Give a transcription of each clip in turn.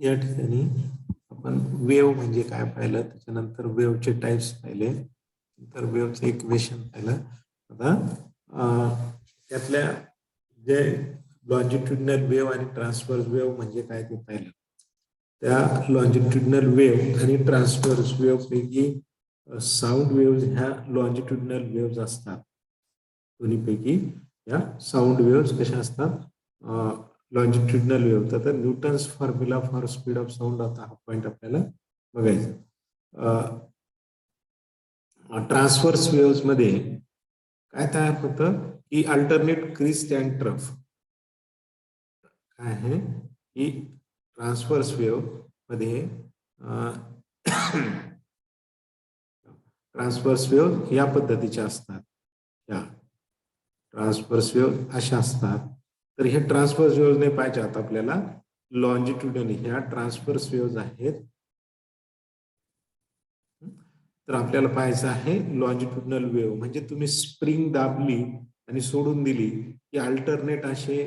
या ठिकाणी आपण वेव्ह म्हणजे काय पाहिलं, त्याच्यानंतर वेव्हचे टाइप्स पाहिले, नंतर वेव्हचं इक्वेशन पाहिलं. आता त्यातल्या जे लॉन्जिट्युडिनल वेव्ह आणि ट्रान्सव्हर्स वेव्ह म्हणजे काय ते पाहिलं. त्या लॉन्जिट्युडिनल वेव्ह आणि ट्रान्सव्हर्स वेव्ह पैकी साऊंड वेव्ह ह्या लॉन्जिट्युडिनल वेव्ह असतात. दोन्हीपैकी या साऊंड वेव्ह कशा असतात, लॉन्जिट्युडिनल वेव्ह. तर Newton's formula for speed of sound आता हा पॉइंट आपल्याला बघायचा. ट्रान्सव्हर्स वेव्ह मध्ये काय तयार होतं की अल्टरनेट क्रिस्ट अँड ट्रफ. काय आहे की ट्रान्सव्हर्स वेव्ह मध्ये ट्रान्सव्हर्स वेव्ह या पद्धतीच्या असतात. या ट्रान्सव्हर्स वेव्ह अशा असतात. तर हे ट्रान्सव्हर्स वेव्ह नाही पाहिजे आता आपल्याला लॉन्जिट्युडिनल ह्या ट्रान्सव्हर्स वेव्ह आहेत. तर आपल्याला पाहायचं आहे लॉन्जिट्युडिनल वेव्ह म्हणजे तुम्ही स्प्रिंग दाबली आणि सोडून दिली की अल्टरनेट असे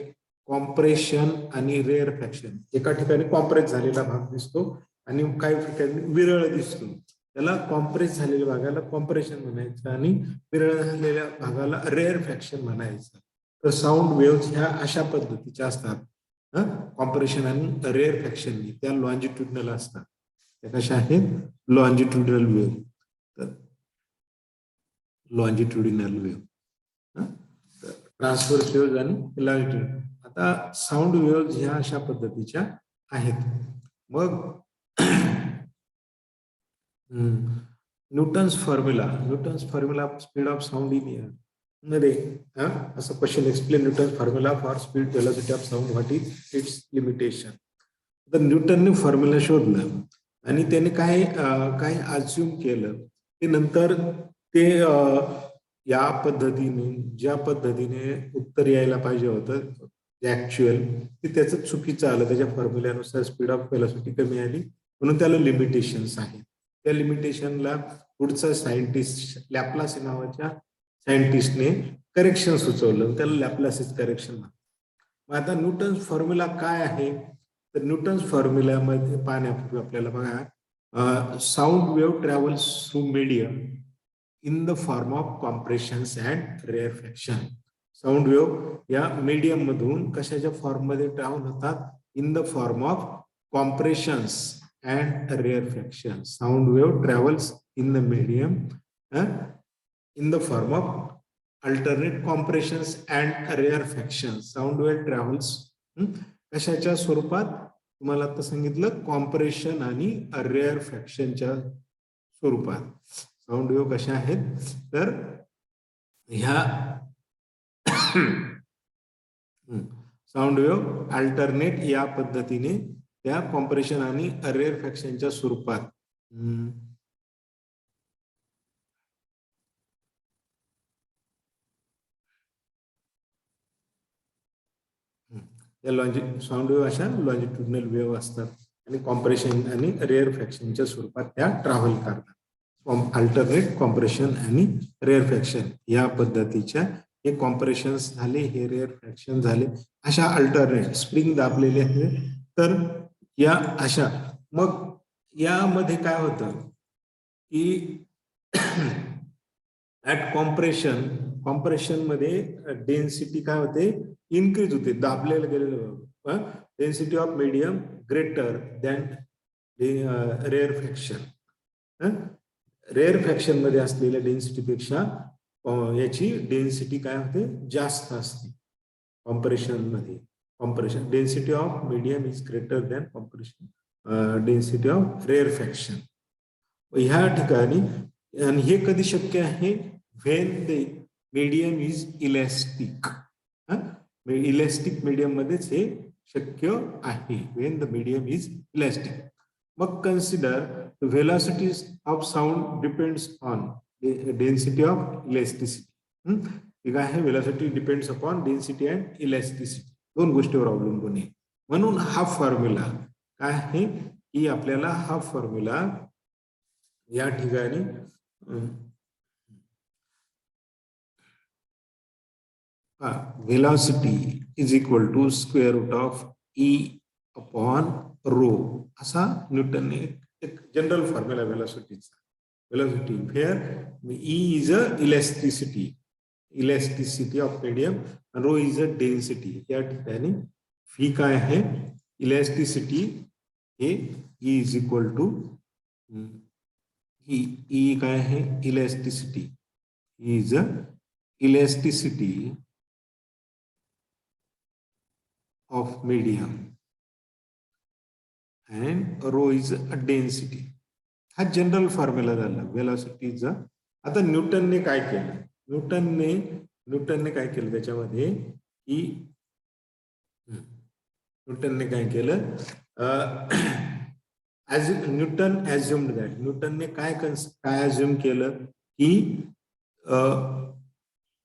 कॉम्प्रेशन आणि रेअर फॅक्शन. एका ठिकाणी कॉम्प्रेस झालेला भाग दिसतो आणि काही ठिकाणी विरळ दिसतो. त्याला कॉम्प्रेस झालेल्या भागाला कॉम्प्रेशन म्हणायचं आणि विरळ झालेल्या भागाला रेअर फॅक्शन म्हणायचं. तर साऊंड वेव्ह ह्या अशा पद्धतीच्या असतात. कॉम्प्रेशन आणि रेअर फॅक्शन त्या लॉन्जिट्युडिनल असतात. त्या कशा आहेत लॉन्जिट्युडिनल वेव्ह. तर लॉन्जिट्युडिनल वेव्ह, ट्रान्सव्हर्स वेव्ह आणि लॉन्जिट्युडिनल. आता साऊंड वेव्ह ह्या अशा पद्धतीच्या आहेत. मग Newton's formula speed of sound in air मध्ये असं question explain Newton's formula for speed velocity of sound, what is it's limitation. तर न्यूटनने फॉर्म्युला शोधलं आणि त्याने काय अज्युम केलं ते नंतर ते या पद्धतीने ज्या पद्धतीने उत्तर यायला पाहिजे होतं ऍक्च्युअल ते त्याचं चुकीचं आलं. त्याच्या फॉर्म्युल्यानुसार स्पीड ऑफ व्हेलॉसिटी कमी आली म्हणून त्याला लिमिटेशन्स आहेत. त्या लिमिटेशनला पुढचा सायंटिस्ट लॅपलास नावाच्या सायंटिस्टने करेक्शन सुचवलं. त्याला लॅपलासिस करेक्शन म्हणतात. मग आता न्यूटन्स फॉर्म्युला काय आहे तर न्यूटन्स फॉर्म्युल्यामध्ये पाहण्यापूर्वी आपल्याला बघा sound wave travels through medium in the form of compressions and rarefaction. Sound wave या मीडियम मधून कशाच्या फॉर्म मध्ये ट्रॅव्हल होतात in the form of compressions and rarefaction. Sound wave travels in the medium in the form of alternate compressions and rarefaction. Sound wave travels कशाच्या स्वरूपात तुम्हाला आता सांगितलं कॉम्प्रेशन आणि रेअर फॅक्शनच्या स्वरूपात. साऊंड वेव्ह कशा आहेत तर ह्या साऊंड वेव्ह अल्टरनेट या पद्धतीने त्या कॉम्प्रेशन आणि रेअर फॅक्शनच्या स्वरूपात साऊंड वेव्ह अशा लॉन्जिट्युडिनल वेव्ह असतात आणि कॉम्प्रेशन आणि रेअर फॅक्शनच्या स्वरूपात त्या ट्रॅव्हल करतात. अल्टरनेट कॉम्प्रेशन आणि रेअर फॅक्शन या पद्धतीच्या हे कॉम्प्रेशन्स झाले, हे रेअर फॅक्शन झाले, अशा अल्टरनेट स्प्रिंग दाबलेले आहे. तर या अशा मग यामध्ये काय होतं की ऍट कॉम्प्रेशन मध्ये डेन्सिटी काय होते इन्क्रीज होते. दाबलेलं गेलेलं density of medium greater than rare faction. Rare faction मध्ये असलेल्या डेन्सिटीपेक्षा याची डेन्सिटी काय होते जास्त असते कॉम्प्रेशन मध्ये. Compression density of medium is greater than compression density of rarefaction. ह्या ठिकाणी आणि हे कधी शक्य आहे when the medium is elastic. Elastic medium मध्येच हे शक्य आहे when the medium is elastic. मग consider velocity of sound depends on density of elasticity. ठीक आहे, velocity depends upon density and elasticity, दोन गोष्टीवर अवलंबून आहे. म्हणून हा फॉर्म्युला काय आहे की आपल्याला हा फॉर्म्युला या ठिकाणी velocity is equal to square root of E upon rho असा न्यूटनने एक जनरल फॉर्म्युला वेलॉसिटीचा. Velocity here E is a elasticity of medium, rho is a density. या ठिकाणी V काय आहे, इलॅस्टिसिटी हे E is equal to E काय आहे, elasticity is a elasticity of medium and rho is a density. हा general formula झाला वेलॉसिटीचा. आता न्यूटनने काय केलं, न्यूटनने काय केलं त्याच्यामध्ये की न्यूटनने काय केलं, न्यूटन ॲझ्युम्ड दॅट, न्यूटनने काय ॲझ्युम केलं की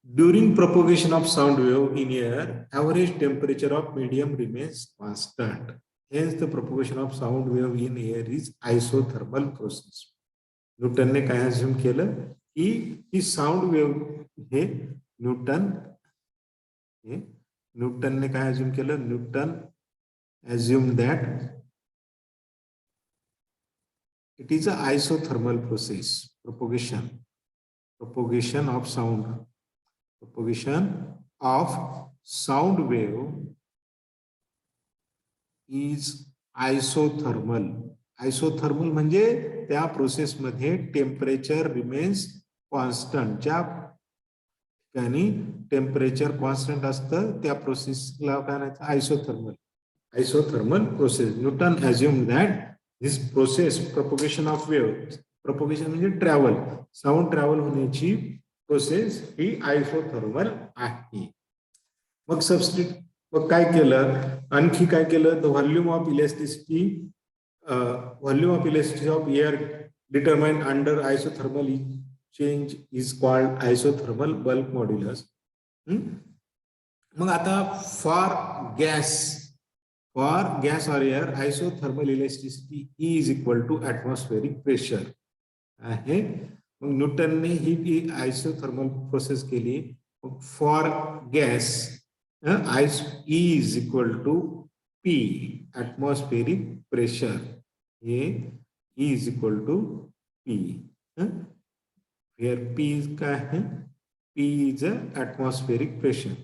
during propagation of sound wave in air average temperature of medium remains constant. Hence the propagation of sound wave in air is isothermal process. न्यूटनने काय अज्युम केलं की ही साऊंड वेव्ह हे न्यूटनने काय अज्युम केलं, Newton assume that it is a isothermal process. propagation of sound wave is isothermal. Isothermal म्हणजे त्या प्रोसेसमध्ये temperature remains constant. ज्या ठिकाणी टेम्परेचर कॉन्स्टंट असतं त्या प्रोसेसला काय म्हणायचं, isothermal process. Newton assume that this process propagation of wave, propagation म्हणजे ट्रॅव्हल, साऊंड ट्रॅव्हल होण्याची प्रोसेस ही आयसोथर्मल आहे. मग मग काय केलं, आणखी काय केलं, the volume of elasticity of air determined under isothermal change is called isothermal bulk modulus. मग आता for gas or air isothermal elasticity is equal to atmospheric pressure आहे. मग न्यूटनने ही आयसोथर्मल प्रोसेस केली. मग for gas E is equal to P, atmospheric pressure. E is equal to P. Here P is क्या है? P is a atmospheric pressure.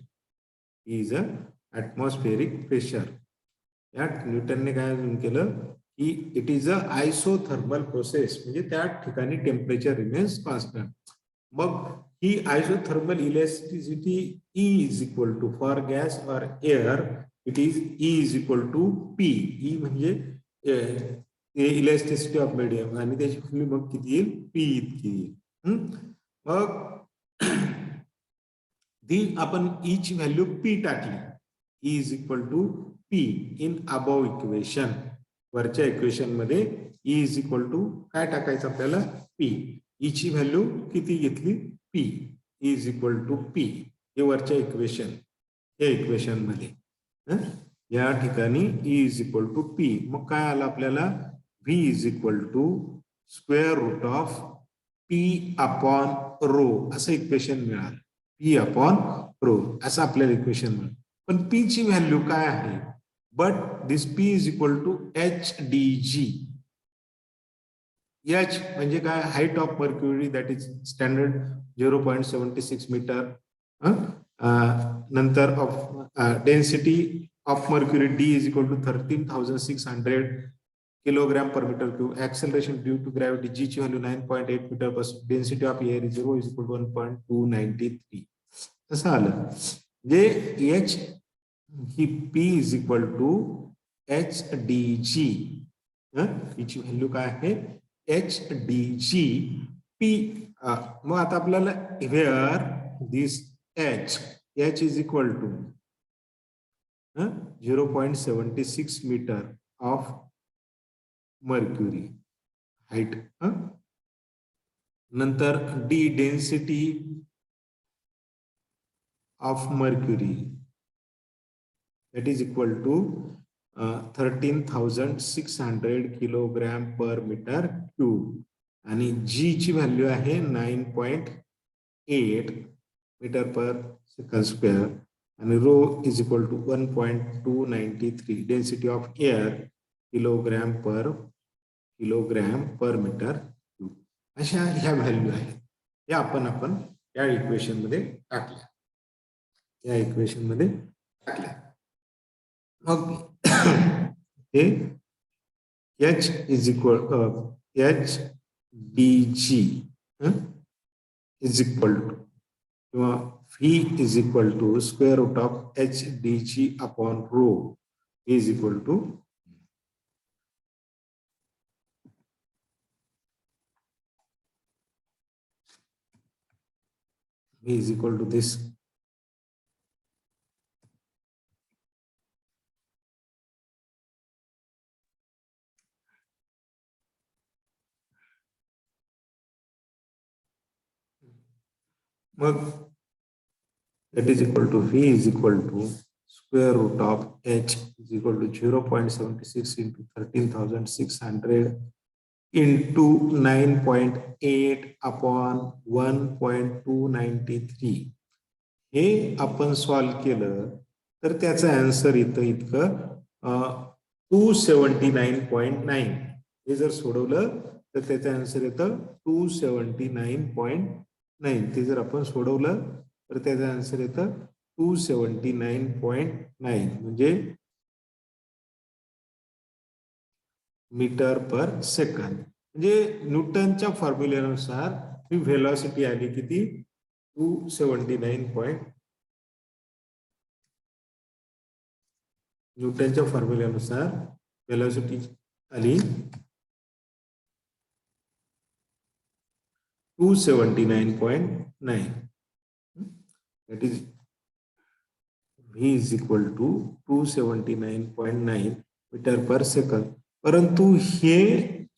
P is a atmospheric pressure. या न्यूटनने काय केलं की it is a isothermal process, म्हणजे त्या ठिकाणी temperature remains constant. मग ही isothermal elasticity E is equal to for gas or air it is E is equal to P. E म्हणजे इलॅस्टिसिटी ऑफ मीडियम आणि त्याची व्हॅल्यू मग किती येईल, P इतकी येईल. मग ती आपण E ची व्हॅल्यू P टाकली, E is equal to P in above equation. वरच्या इक्वेशन मध्ये E is equal to काय टाकायचं आपल्याला, P. E ची व्हॅल्यू किती घेतली, P. E is equal to P हे वरच्या इक्वेशन, या इक्वेशन मध्ये या ठिकाणी E is equal to P. मग काय आलं आपल्याला, V is equal to square root of P upon rho असं इक्वेशन मिळालं. P अपॉन रो असं आपल्याला इक्वेशन मिळालं. पण P ची व्हॅल्यू काय आहे, but this P is equal to HDG. H म्हणजे काय, height of mercury, that is standard 0.76 metre. नंतर of density of mercury D is equal to 13,600 kilogram per metre cube. Acceleration due to gravity G ची value 9.8 metre per. Density of air is 0 is equal to 1.293. तसं आलं जे H ही P is equal to HDG. हिची value काय आहे, HDG P. मग आता आपल्याला where this H is equal to 0.76 metre of mercury height. नंतर D density of mercury that is equal to 13,600 kilogram per metre cube. आणि G ची value आहे 9.8 मीटर पर सेकंड स्क्वेअर. आणि rho is equal to 1.293. Density of air kilogram per metre cube अशा ह्या value आहेत. या आपण या इक्वेशन मध्ये टाकल्या. मग हे H is equal H dg is equal to किंवा V is equal to square root of H dg upon rho is equal to V is equal to this. That is equal to V is equal to square root of H is equal to 0.76 into 13,600 into 9.8 upon 1.293. हे आपण solve केलं तर त्याचा answer इतकं 279.9. हे जर सोडवलं तर त्याचा आन्सर येतं 279.9. ते जर आपण सोडवलं तर त्याचा आन्सर येतं 279.9 म्हणजे मीटर पर सेकंद. म्हणजे न्यूटनच्या फॉर्म्युल्यानुसार ही व्हेलॉसिटी आली किती 279. न्यूटनच्या फॉर्म्युल्यानुसार व्हेलॉसिटी आली 279.9. that is V is equal to 279.9 metre per second. परंतु हे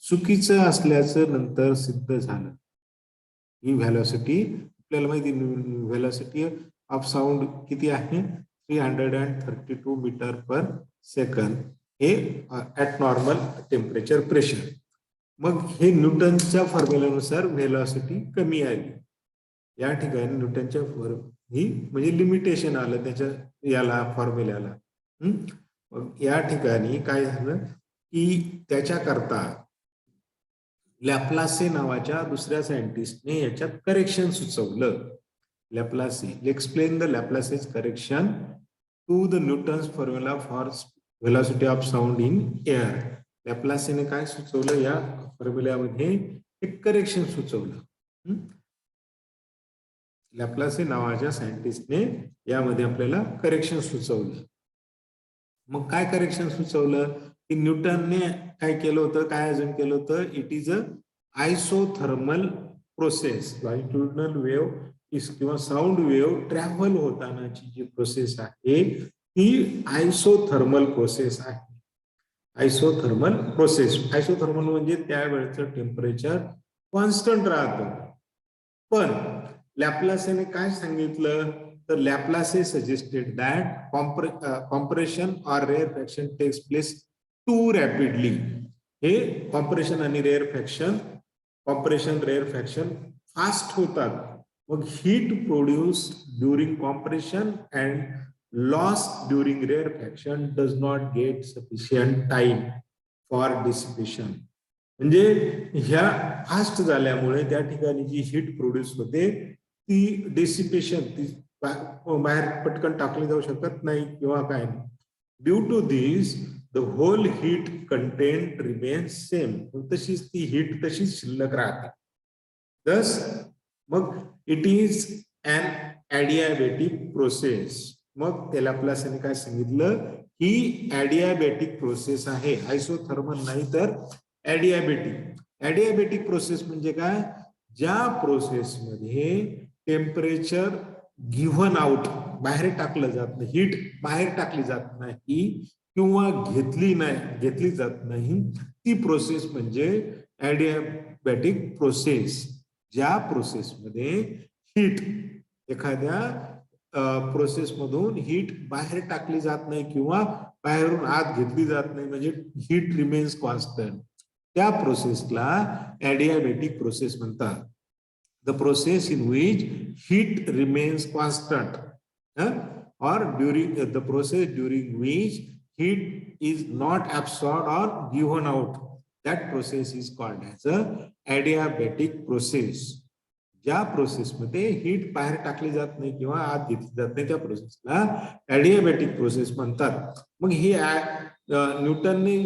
चुकीचं असल्याचं नंतर सिद्ध झालं. ही व्हेलॉसिटी आपल्याला माहिती व्हेलॉसिटी ऑफ साऊंड किती आहे 332 मीटर पर सेकंद हे ऍट नॉर्मल टेम्परेचर प्रेशर. मग हे न्यूटनच्या फॉर्म्युल्यानुसार व्हेलॉसिटी कमी आली. या ठिकाणी न्यूटनच्या ही म्हणजे लिमिटेशन आलं त्याच्या याला फॉर्म्युल्याला. मग या ठिकाणी काय झालं की त्याच्याकरता लॅप्लासे नावाच्या दुसऱ्या सायंटिस्टने याच्यात करेक्शन सुचवलं. Laplace explain the Laplace's correction to the Newton's formula for velocity of sound in air. लॅप्लासेने काय सुचवलं या फॉर्म्युल्यामध्ये एक करेक्शन सुचवलं. लॅप्लासे नावाच्या सायंटिस्टने यामध्ये आपल्याला करेक्शन सुचवलं. मग काय करेक्शन सुचवलं की न्यूटनने काय केलं होतं काय अजून केलं होतं it is a isothermal process. Longitudinal wave किंवा साऊंड वेव्ह ट्रॅव्हल होतानाची जी प्रोसेस आहे ती आयसोथर्मल प्रोसेस आहे. आयसोथर्मल प्रोसेस आयसोथर्मल म्हणजे त्यावेळेचं टेम्परेचर कॉन्स्टंट राहतं. पण लॅप्लासेने काय सांगितलं तर Laplace suggested that compression or rarefaction takes place too rapidly. हे कॉम्प्रेशन आणि रेअरफॅक्शन कॉम्प्रेशन रेअरफॅक्शन फास्ट होतात. मग heat produce during compression and loss during rarefaction does not get sufficient time for dissipation. म्हणजे ह्या फास्ट झाल्यामुळे त्या ठिकाणी जी heat produce होते ती डिसिपेशन ती बाहेर पटकन टाकली जाऊ शकत नाही किंवा काय नाही. Due to this the whole heat content remains same. तशीच ती हीट तशीच शिल्लक राहते. दस मग it is an adiabatic process. मग त्याला लॅप्लासने काय सांगितलं ही ॲडियाबॅटिक प्रोसेस आहे. आयसोथर्मल नाही तर ॲडियाबॅटिक. ॲडियाबॅटिक प्रोसेस म्हणजे काय ज्या प्रोसेसमध्ये टेम्परेचर गिव्हन आउट बाहेर टाकलं जात नाही हीट बाहेर टाकली जात नाही किंवा घेतली जात नाही ती प्रोसेस म्हणजे ॲडियाबॅटिक प्रोसेस. ज्या प्रोसेसमध्ये हीट एखाद्या प्रोसेस मधून हीट बाहेर टाकली जात नाही किंवा बाहेरून आत घेतली जात नाही म्हणजे हीट रिमेन्स कॉन्स्टंट त्या प्रोसेसला ॲडियाबॅटिक प्रोसेस म्हणतात. The process in which heat remains constant or during the process during which heat is not absorbed or given out. That process is called as a adiabatic process. ज्या प्रोसेसमध्ये heat बाहेर टाकली जात नाही किंवा आत घेतली जात नाही त्या प्रोसेसला ॲडियाबॅटिक प्रोसेस म्हणतात. मग ही न्यूटनने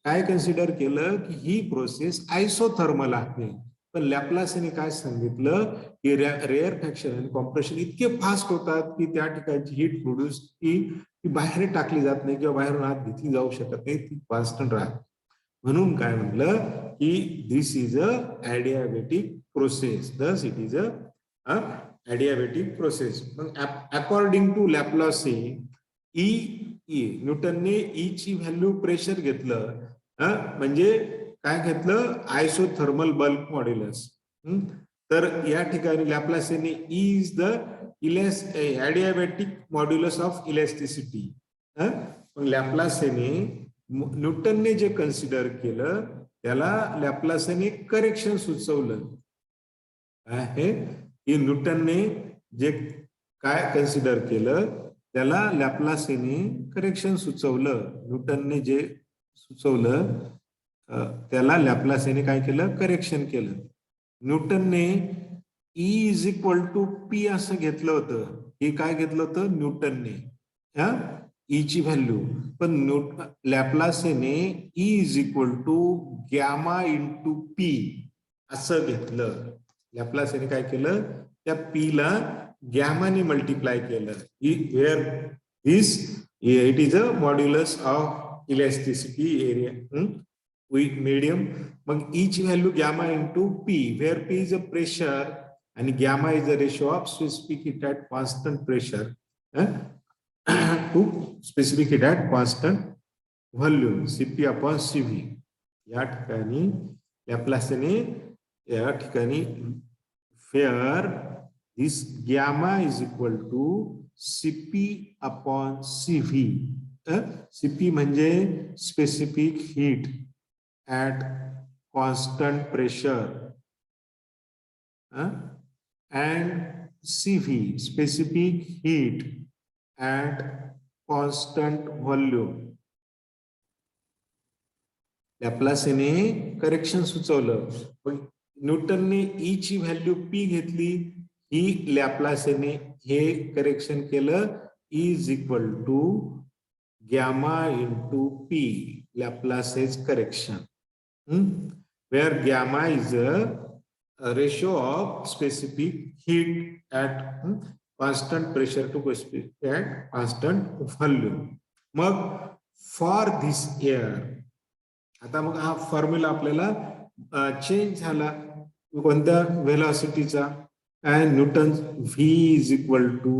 काय कन्सिडर केलं की ही प्रोसेस आयसोथर्मल आहे. पण लॅप्लासने काय सांगितलं की रेअर फॅक्शन आणि कॉम्प्रेशन इतके फास्ट होतात की त्या ठिकाणची हीट प्रोड्यूस ती बाहेर टाकली जात नाही किंवा बाहेरून आत घेतली जाऊ शकत नाही, ती कॉन्स्टंट राहते. म्हणून काय म्हणलं की this is a adiabatic process. Thus it is a adiabatic process. मग अकॉर्डिंग टू लॅप्लास न्यूटनने ई ची व्हॅल्यू प्रेशर घेतलं, म्हणजे काय घेतलं आयसोथर्मल बल्क मॉड्युलस. तर या ठिकाणी लॅप्लासने E is the adiabatic modulus of elasticity. मग लॅप्लासने न्यूटनने जे कन्सिडर केलं त्याला लॅप्लासने करेक्शन सुचवलं. काय आहे की न्यूटनने जे काय कन्सिडर केलं त्याला लॅप्लासने करेक्शन सुचवलं. न्यूटनने जे सुचवलं त्याला लॅप्लासने काय केलं करेक्शन केलं. न्यूटनने E is equal to P असं घेतलं होतं. हे काय घेतलं होतं न्यूटनने ई ची व्हॅल्यू. पण लॅप्लासने E is equal to gamma into P असं घेतलं. लॅप्लासने काय केलं त्या पी ला गॅमाने मल्टिप्लाय केलं. Where this it is a modulus of elasticity area medium. मग ई ची value gamma into P, where P is a pressure आणि gamma is a ratio of specific heat at constant pressure to specific heat at constant volume CP upon CV. या ठिकाणी लॅप्लासने या ठिकाणी fair this gamma is equal to CP upon CV. CP म्हणजे specific heat at constant pressure and CV specific heat at constant volume. लॅप्लासने correction सुचवलं. न्यूटनने E ची व्हॅल्यू पी घेतली. ही लॅप्लासने हे करेक्शन केलं E is equal to gamma into P. Laplace's correction. Where gamma is a ratio of specific heat at constant pressure to specific at constant volume. मग for this air आता मग हा formula आपल्याला चेंज झाला कोणत्या व्हेलॉसिटीचा. काय Newton V is equal to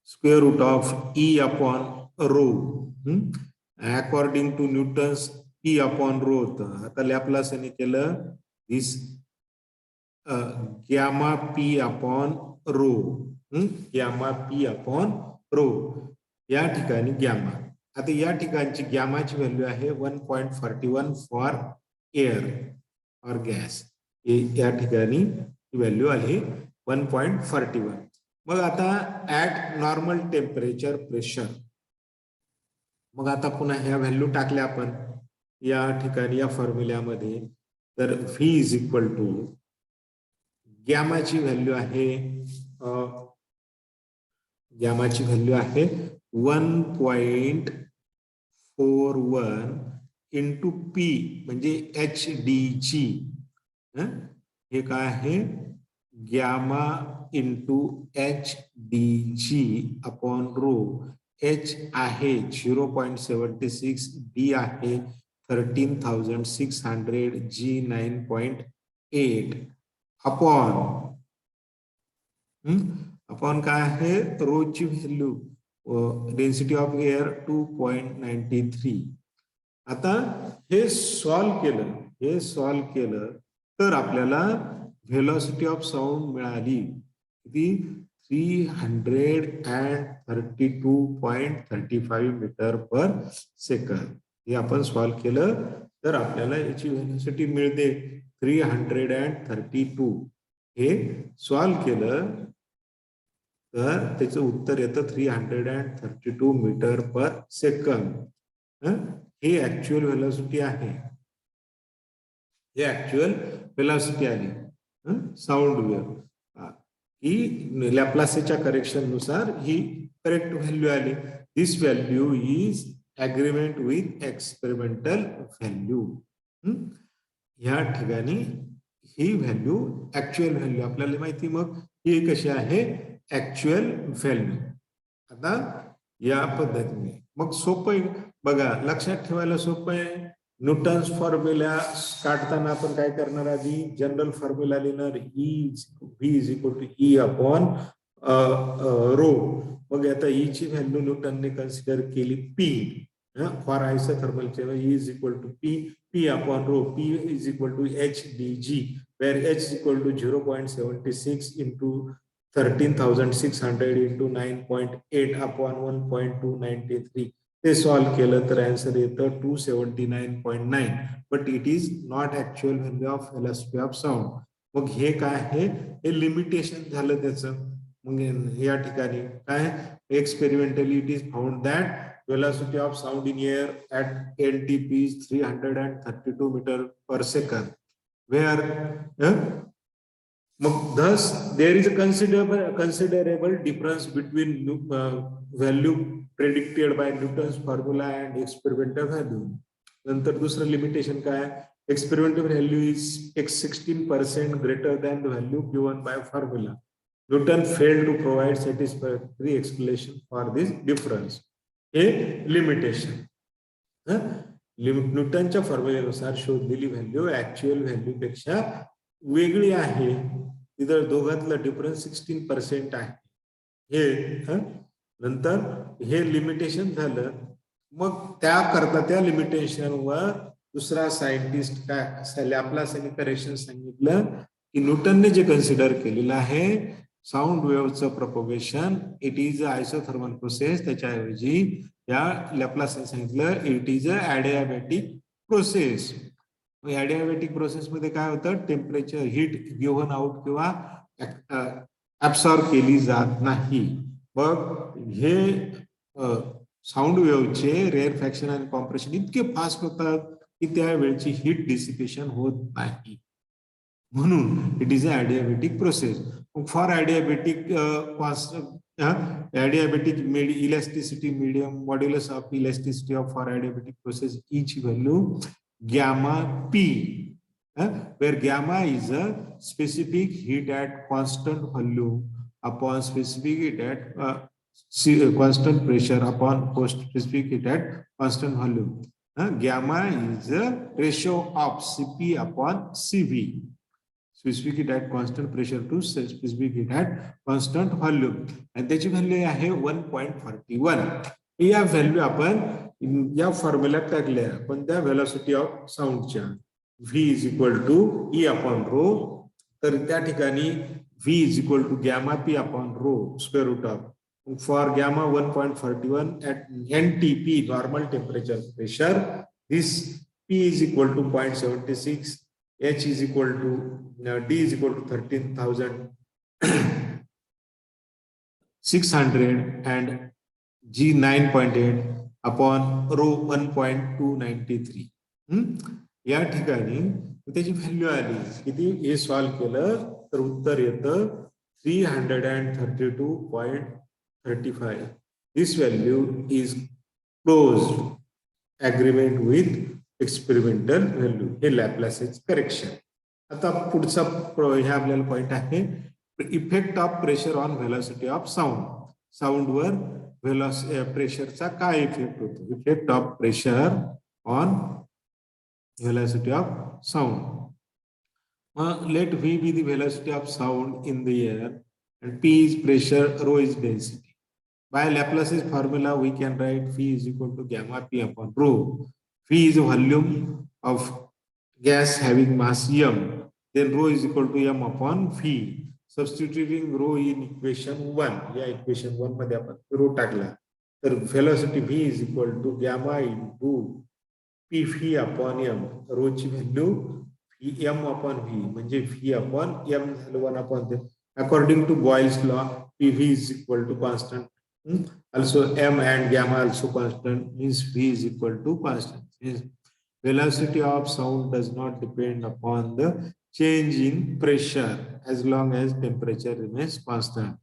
square root of E upon rho. According to Newton's P upon rho. आता लॅप्लासने केलं this gamma P upon rho. gamma P upon rho. या ठिकाणी गॅमा. आता या ठिकाणची गॅमाची व्हॅल्यू आहे 1.41 फॉर एअर और गॅस. या ठिकाणी व्हॅल्यू आहे 1.41. मग आता ऍट नॉर्मल टेम्परेचर प्रेशर. मग आता पुन्हा ह्या व्हॅल्यू टाकल्या आपण या ठिकाणी या फॉर्म्युल्यामध्ये. तर व्ही इज इक्वल टू गॅमाची व्हॅल्यू आहे 1.41 इंटू पी म्हणजे एच डी जी. हे काय आहे gamma into H D G upon rho. H आहे 0.76, डी आहे 13,600, जी 9.8 अपॉन काय आहे रोची व्हॅल्यू डेन्सिटी ऑफ एअर 2.93. आता हे सॉल्व केलं तर आपल्याला व्हेलॉसिटी ऑफ साऊंड मिळाली किती 332.35 मीटर पर सेकंड. हे आपण सॉल्व्ह केलं तर आपल्याला याची व्हेलॉसिटी मिळते 332. हे सॉल्व्ह केलं तर त्याचं उत्तर येतं 332 मीटर पर सेकंद. ही ऍक्च्युअल व्हेलॉसिटी आहे. हे ऍक्च्युअल व्हेलॉसिटी आली साऊंड वेव्ह ही लॅप्लासच्या करेक्शन नुसार ही करेक्ट व्हॅल्यू आली. This value is agreement with experimental value. या ठिकाणी ही व्हॅल्यू ऍक्च्युअल व्हॅल्यू आपल्याला माहिती. मग ही कशी आहे ऍक्च्युअल व्हॅल्यू. आता या पद्धतीने मग सोपं आहे बघा, लक्षात ठेवायला सोपं आहे. न्यूटन्स फॉर्म्युला काढताना आपण काय करणार, आधी जनरल फॉर्म्युला लिहिणार V is equal to E upon rho. मग आता ई ची व्हॅल्यू न्यूटनने कन्सिडर केली पी फॉर आयसोथर्मलचे E is equal to P upon rho. P is equal to H D G, where H is equal to 0.76 into 13,600 into 9.8 upon 1.293. ते solve केलं तर answer येतं 279.9. But it is not actual value of velocity of sound. मग हे काय आहे, हे limitation झालं त्याचं. मग या ठिकाणी काय experimentally it is found that velocity of sound in air at NTP is 332 meter per second, where thus there is a considerable difference between value predicted by Newton's formula and experimental value. नंतर दुसरं limitation काय, experimental value is 16% greater than the value given by formula. Newton failed to provide satisfactory explanation for this difference. हे limitation. न्यूटनच्या फॉर्म्युलेनुसार शोधलेली value actual value पेक्षा वेगळी आहे. तिथं दोघातलं difference 16% आहे. हे नंतर हे लिमिटेशन झालं. मग त्या लिमिटेशनवर दुसरा सायंटिस्ट काय लॅप्लासने करेक्शन सांगितलं की न्यूटनने जे कन्सिडर केलेलं आहे साऊंड वेव्हचं propagation it is a isothermal process, त्याच्याऐवजी या लॅप्लासने सांगितलं it is a adiabatic process. Adiabatic process मध्ये काय होतं, टेम्परेचर हीट गिव्हन आउट किंवा ऍब्सॉर्ब केली जात नाही. मग हे साऊंड वेव्हचे रेअर फ्रॅक्शन आणि कॉम्प्रेशन इतके फास्ट होतात की त्यावेळची हीट डिसिपेशन होत नाही. म्हणून it is a adiabatic process. For adiabatic adiabatic elasticity medium modulus of elasticity of for adiabatic process each value gamma p, where gamma is a specific heat at constant volume upon specific heat at constant pressure upon specific heat at constant volume. Gamma is a ratio of Cp upon Cv. Specific heat at constant pressure to specific heat at constant volume. आणि त्याची value आहे 1.41. या value आपण या फॉर्म्युल्यात टाकल्या. पण त्या velocity of साऊंडच्या V is equal to E upon rho. तर त्या ठिकाणी V is equal to gamma P upon rho square root of for gamma 1.41 at NTP normal temperature pressure. This P is equal to 0.76, H is equal to D is equal to 13,600 and G 9.8 upon rho 1.293. या ठिकाणी त्याची value आली किती, हे solve केलं तर उत्तर येतं 332.35. This value is close agreement with experimental value. हे लॅप्लासचे करेक्शन. आता पुढचा हे आपल्याला पॉइंट आहे effect of pressure on velocity of sound. साऊंडवर प्रेशरचा काय इफेक्ट होतो. Effect of pressure on velocity of sound. Let V be the velocity of sound in the air and P is pressure, rho is density. By Laplace's formula we can write V is equal to gamma P upon rho. V is a volume of gas having mass m, then rho is equal to m upon V. Substituting rho in equation 1, या equation 1 मध्ये आपण rho टाकला तर velocity V is equal to gamma into P V upon M, रोची value M upon V म्हणजे V upon M झालं 1 upon ते. According to Boyle's law P V is equal to constant. Also m and gamma also constant, means v is equal to constant. Means velocity of sound does not depend upon the change in pressure as long as temperature remains constant.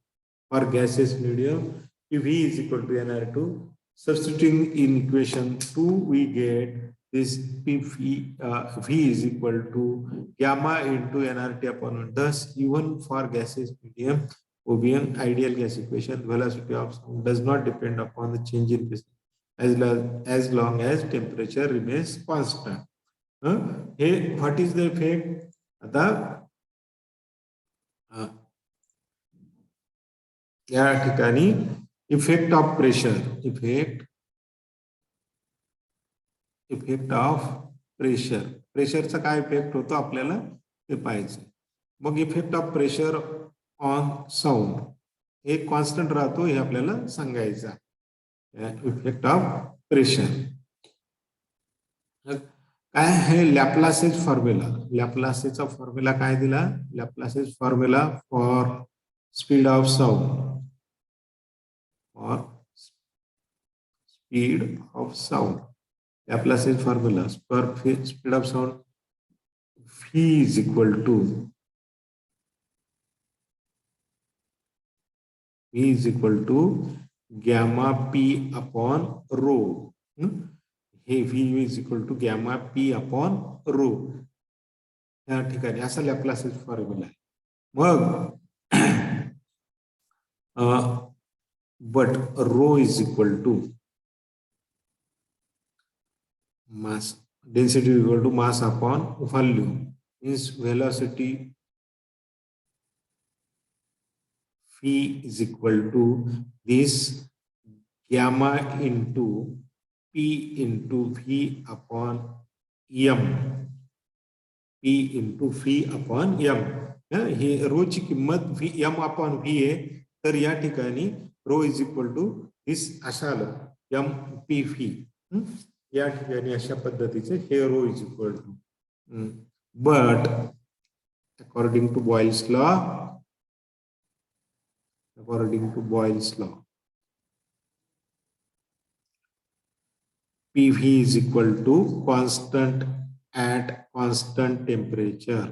For gaseous medium, v is equal to nr2. Substituting in equation 2, we get this v is equal to gamma into nRT upon 1. Thus, even for gaseous medium, OBM ideal gas equation, velocity of sound does not depend upon the change in pressure as long as temperature remains constant. What is the effect? आता या ठिकाणी effect of pressure, effect of pressure, प्रेशरचा काय effect होतो आपल्याला ते पाहायचं. मग effect of pressure on sound हे कॉन्स्टंट राहतो हे आपल्याला सांगायचं. इफेक्ट ऑफ प्रेशर काय आहे? लॅपलासेस फॉर्म्युला. लॅपलासेसचा फॉर्म्युला काय दिला? Laplace's formula for speed of sound, for speed of sound. Laplace's formula for speed of sound, v is equal to gamma p upon rho. हे v is equal to gamma p upon rho. या ठिकाणी असा लॅपलासेस formula आहे. मग but rho is equal to mass, density is equal to mass upon volume, means velocity v is equal to this gamma into p into v upon m, p into v upon m. हे row ची किंमत v m upon v आहे, तर या ठिकाणी row is equal to दिस अशा आलं m p v. या ठिकाणी अशा पद्धतीचे हे rho is equal to. But according to Boyle's law, PV is equal to constant at constant temperature.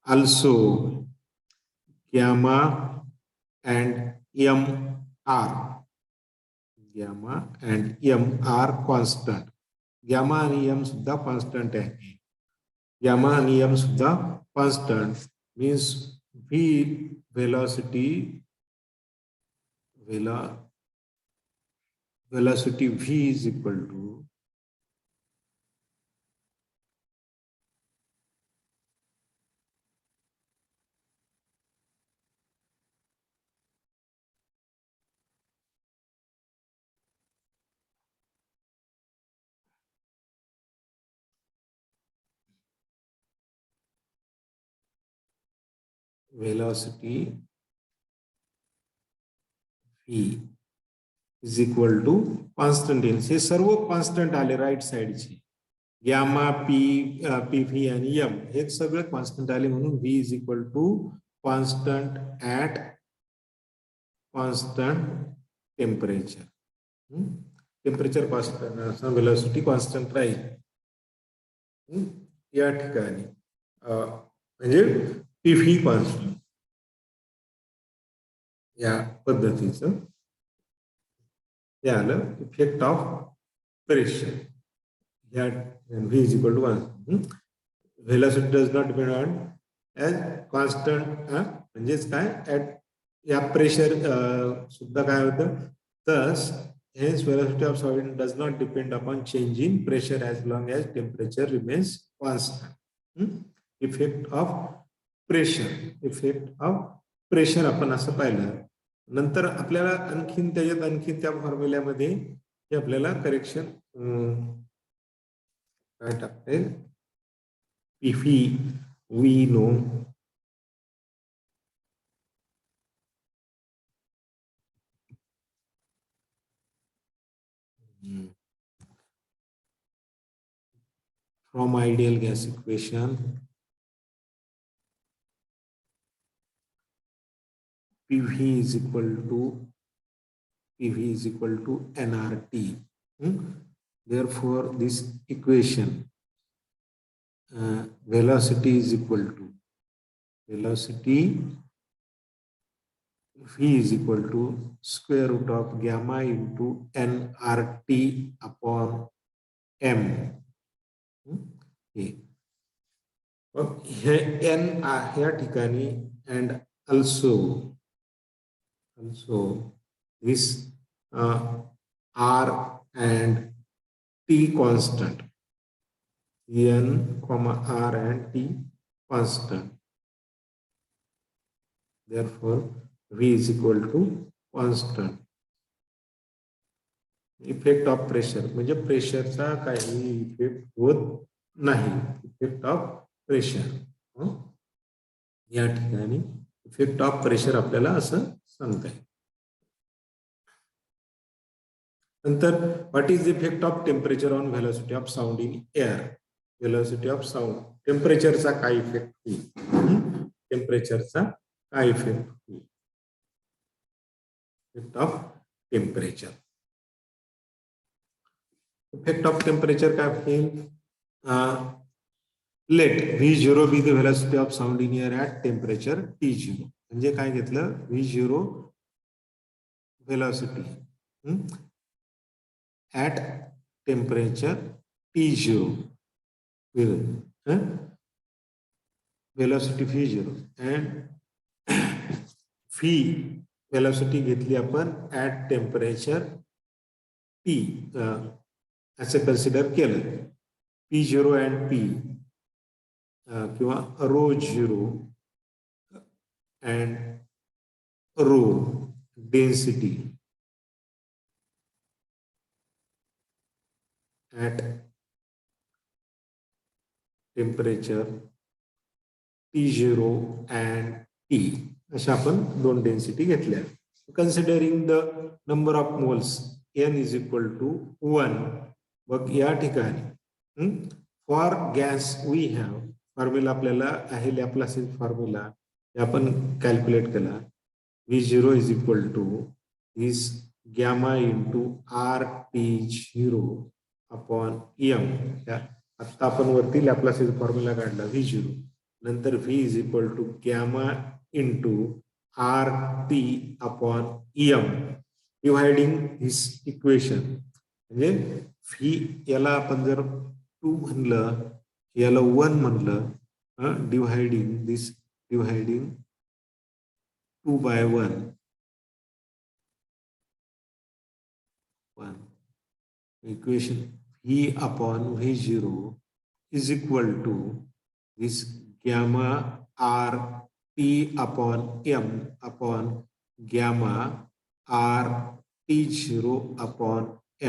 Also, gamma and m are constant. Gamma and m सुद्धा constant आहे. Gamma and m सुद्धा constant, means velocity v is equal to velocity v is equal to constant. हे सर्व constant आले right साइडची. Gamma P V आणि M हे सगळे कॉन्स्टंट आले, म्हणून V is equal to constant at constant temperature. Temperature constant, velocity constant राहील या ठिकाणी. म्हणजे पी व्ही कॉन्स्टंट या पद्धतीचं हे आलं इफेक्ट ऑफ प्रेशर. या v is equal to 1. Velocity does not depend on as constant, म्हणजेच काय ऍट या प्रेशर सुद्धा काय होतं. thus hence velocity of solid does not depend upon change in pressure as long as temperature remains constant. Effect of pressure आपण असं पाहिलं. नंतर आपल्याला आणखीन त्याच्यात त्या फॉर्म्युल्यामध्ये हे आपल्याला करेक्शन काय टाकते. P V no From ideal gas equation, PV is equal to nRT. Therefore, this equation velocity is equal to V is equal to square root of gamma into nRT upon m. हे n ह्या ठिकाणी and also this r and t constant, n, r and t constant. Therefore, V is equal to constant. Effect of pressure म्हणजे प्रेशरचा काही effect होत नाही. Effect of pressure या ठिकाणी effect of pressure आपल्याला असं सांगता येईल. नंतर what is the effect of temperature on velocity of sound in air. Velocity of sound टेम्परेचरचा काय इफेक्ट होईल. टेम्परेचरचा काय इफेक्ट होईल. Effect of temperature. Effect of temperature काय होईल. Let V0 be the velocity of sound in air at temperature T0. म्हणजे काय घेतलं. V0 velocity at temperature T0 velocity V0 and V velocity घेतली आपण at temperature T असं consider केलं. P0 and P किंवा ρ0 and ρ density at temperature T0 and T अशा आपण दोन डेन्सिटी घेतल्या. Considering the number of moles n is equal to 1. बघ या ठिकाणी for gas we have formula आपल्याला आहे लॅप्लासिस फॉर्म्युला आपण कॅल्क्युलेट केला. V0 is equal to this gamma into RT0 upon m. आता आपण वरती लॅप्लासिस फॉर्म्युला काढला V0. नंतर V is equal to gamma into RT upon m dividing this equation. म्हणजे V याला आपण जर 2 म्हणलं याला 1 म्हणलं dividing 2 by 1 equation V upon V0 is equal to this gamma R T upon M upon gamma R T0 upon